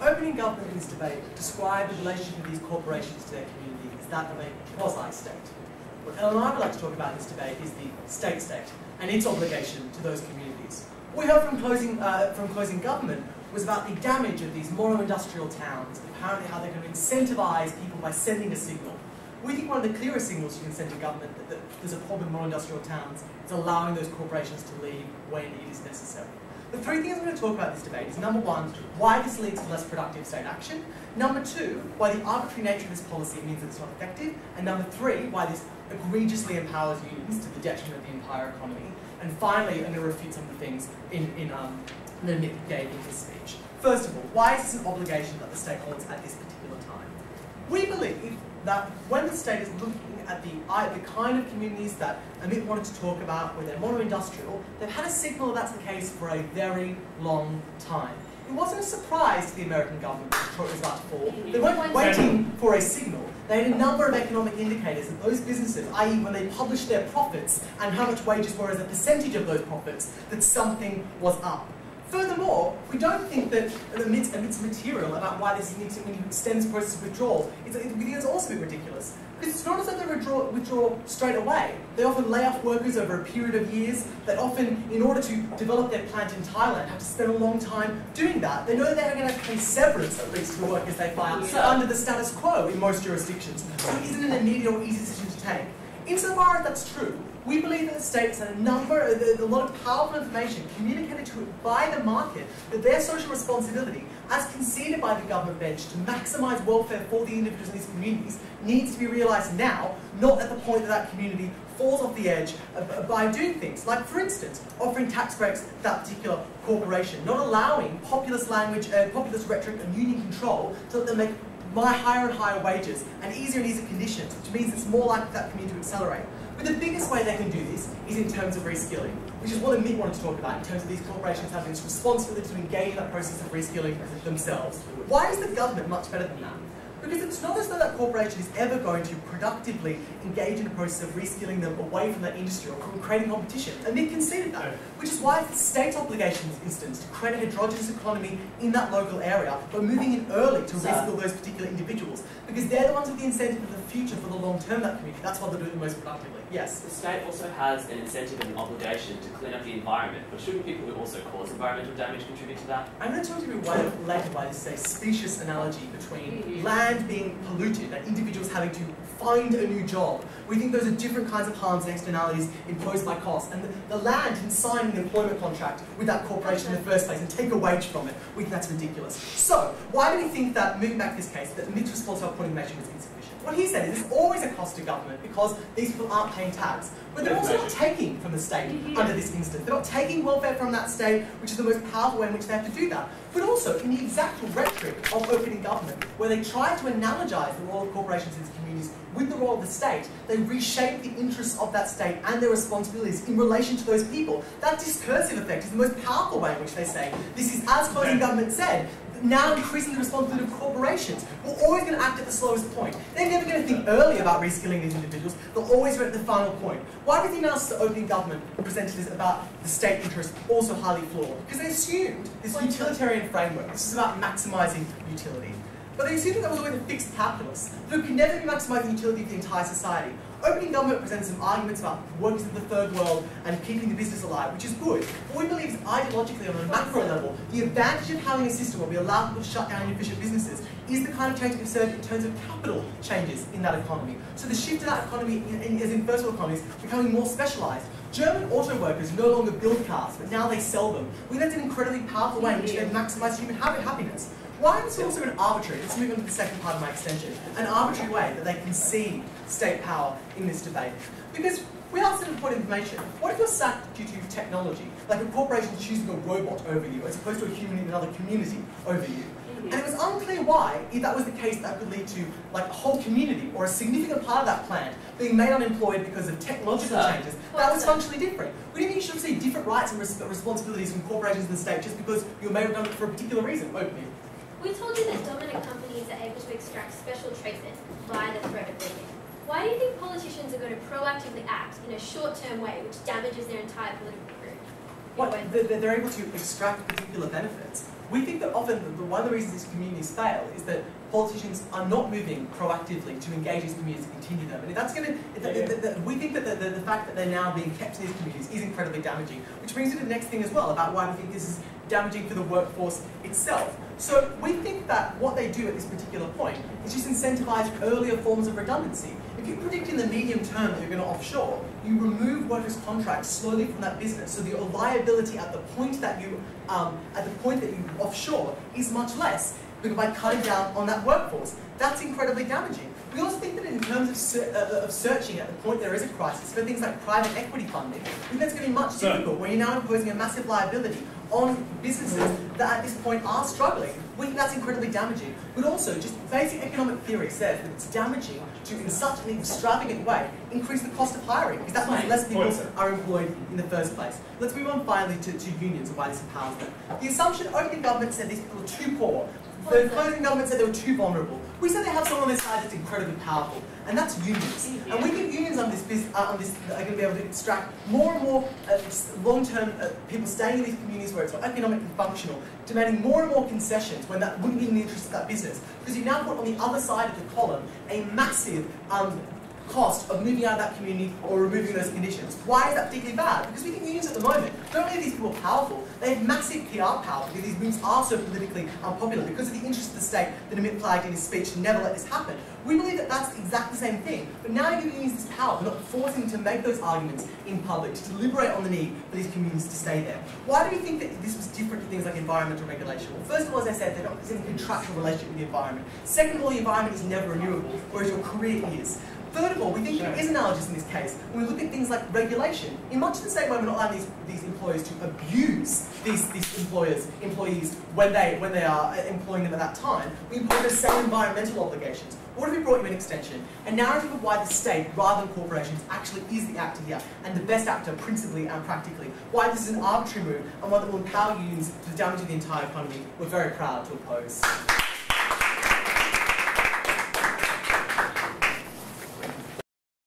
opening government in this debate described the relationship of these corporations to their community as that of a quasi-state. What Ellen and I would like to talk about in this debate is the state-state and its obligation to those communities. What we heard from closing government was about the damage of these mono-industrial towns, and apparently how they're going to incentivise people by sending a signal. We think one of the clearest signals you can send to government that there's a problem in mono-industrial towns is allowing those corporations to leave when it is necessary. The three things I'm going to talk about in this debate is, number one, why this leads to less productive state action. Number two, why the arbitrary nature of this policy means that it's not effective. And number three, why this egregiously empowers unions to the detriment of the entire economy. And finally, I'm going to refute some of the things that Nick gave in his speech. First of all, why is this an obligation that the state holds at this particular time? We believe that when the state is looking at the kind of communities that Amit wanted to talk about, where they're mono-industrial, they've had a signal that that's the case for a very long time. It wasn't a surprise to the American government that Detroit was about to fall. They weren't waiting for a signal. They had a number of economic indicators that those businesses, i.e. when they published their profits and how much wages were as a percentage of those profits, that something was up. Furthermore, we don't think that Amit's material about why this needs to, when you extend this process of withdrawal, we think it's also a bit ridiculous. Because it's not as though they withdraw straight away. They often lay off workers over a period of years. They often, in order to develop their plant in Thailand, have to spend a long time doing that. They know that they're going to have to pay severance, at least, to the workers they fire under the status quo in most jurisdictions. So it isn't an immediate or easy decision to take. Insofar as that's true, we believe that the state has had a lot of powerful information communicated to it by the market that their social responsibility, as conceded by the government bench to maximise welfare for the individuals in these communities, needs to be realised now, not at the point that that community falls off the edge by doing things. Like, for instance, offering tax breaks to that particular corporation, not allowing populist language, populist rhetoric and union control to let them make higher and higher wages and easier conditions, which means it's more likely for that community to accelerate. But the biggest way they can do this is in terms of reskilling, which is what Amit wanted to talk about in terms of these corporations having this responsibility to engage in that process of reskilling themselves. Why is the government much better than that? Because it's not as though that corporation is ever going to productively engage in a process of reskilling them away from that industry or from creating competition. And they conceded that, which is why it's the state's obligation in this instance to create a heterogeneous economy in that local area by moving in early to reskill those particular individuals. Because they're the ones with the incentive for the future, for the long term of that community. That's why they're doing it the most productively. Yes? The state also has an incentive and an obligation to clean up the environment, but shouldn't people who also cause environmental damage contribute to that? I'm going to talk to you later why this is a specious analogy between land being polluted and individuals having to find a new job. We think those are different kinds of harms and externalities imposed by cost. And the land can sign an employment contract with that corporation in the first place and take a wage from it. We think that's ridiculous. So, why do we think that, moving back to this case, that Mitt's response to our point information was insufficient? What he said is there's always a cost to government because these people aren't paying tax. But they're also not taking from the state under this instance. They're not taking welfare from that state, which is the most powerful way in which they have to do that. But also, in the exact rhetoric of opening government, where they try to analogize the role of corporations in these communities with the role of the state, they reshape the interests of that state and their responsibilities in relation to those people. That discursive effect is the most powerful way in which they say, this is, as closing government said, now increasing the responsibility of corporations. We're always going to act at the slowest point. They're never going to think early about reskilling these individuals. They'll always be at the final point. Why do you think now the opening government presented this about the state interest also highly flawed? Because they assumed this utilitarian framework. This is about maximising utility. But they assumed that there was always a fixed calculus, that it could never be maximising utility for the entire society. Opening government presented some arguments about workers in the third world and keeping the business alive, which is good. But we believe ideologically on a macro level, the advantage of having a system where we allow people to shut down inefficient businesses is the kind of change concerned in terms of capital changes in that economy. So the shift to that economy, as in first world economies, becoming more specialised. German auto workers no longer build cars, but now they sell them. We think that's an incredibly powerful way in which they maximise human happiness. Why is this also an arbitrary, let's move on to the second part of my extension, an arbitrary way that they concede state power in this debate? Because we asked them to put information. What if you're sacked due to technology, like a corporation choosing a robot over you, as opposed to a human in another community over you? And it was unclear why, if that was the case, that could lead to like a whole community or a significant part of that plant being made unemployed because of technological changes. That was functionally different. We didn't think you should see different rights and responsibilities from corporations in the state just because you were made redundant for a particular reason. Opening. We told you that dominant companies are able to extract special treatment via the threat of leaving. Why do you think politicians are going to proactively act in a short-term way which damages their entire political career? they're able to extract particular benefits. We think that often one of the reasons these communities fail is that politicians are not moving proactively to engage these communities and continue them. And that's going to, we think that the fact that they're now being kept in these communities is incredibly damaging, which brings me to the next thing as well about why we think this is damaging for the workforce itself. So we think that what they do at this particular point is just incentivize earlier forms of redundancy. If you predict in the medium term that you're going to offshore, you remove workers' contracts slowly from that business, so the liability at the point that you offshore is much less by cutting down on that workforce. That's incredibly damaging. We also think that in terms of searching at the point there is a crisis for things like private equity funding, I think that's going to be much difficult when you're now imposing a massive liability on businesses that at this point are struggling. We think that's incredibly damaging. But also, just basic economic theory says that it's damaging to, in such an extravagant way, increase the cost of hiring, because that means less people are employed in the first place. Let's move on finally to unions and why this empowers them. The assumption, opening government said these people are too poor. The closing government said they were too vulnerable. We said they have someone on their side that's incredibly powerful, and that's unions. And we think unions on this are going to be able to extract more and more long-term people staying in these communities where it's not economically functional, demanding more and more concessions when that wouldn't be in the interest of that business. Because you now put on the other side of the column a massive cost of moving out of that community or removing those conditions. Why is that particularly bad? Because we think unions at the moment, not only are these people powerful, they have massive PR power because these moves are so politically unpopular because of the interest of the state that Amit flagged in his speech to never let this happen. We believe that that's exactly the same thing, but now you're giving unions this power, but not forcing them to make those arguments in public, to deliberate on the need for these communities to stay there. Why do we think that this was different to things like environmental regulation? Well, first of all, as I said, they're not in a contractual relationship with the environment. Second of all, the environment is never renewable, whereas your career is. Third of all, we think there is analogous in this case when we look at things like regulation. In much the same way we're not allowing these employers to abuse these employees when they are employing them at that time, we impose the same environmental obligations. What if we brought you an extension? A narrative of why the state, rather than corporations, actually is the actor here, and the best actor principally and practically. Why this is an arbitrary move, and one that will empower unions to the damage of the entire economy, we're very proud to oppose.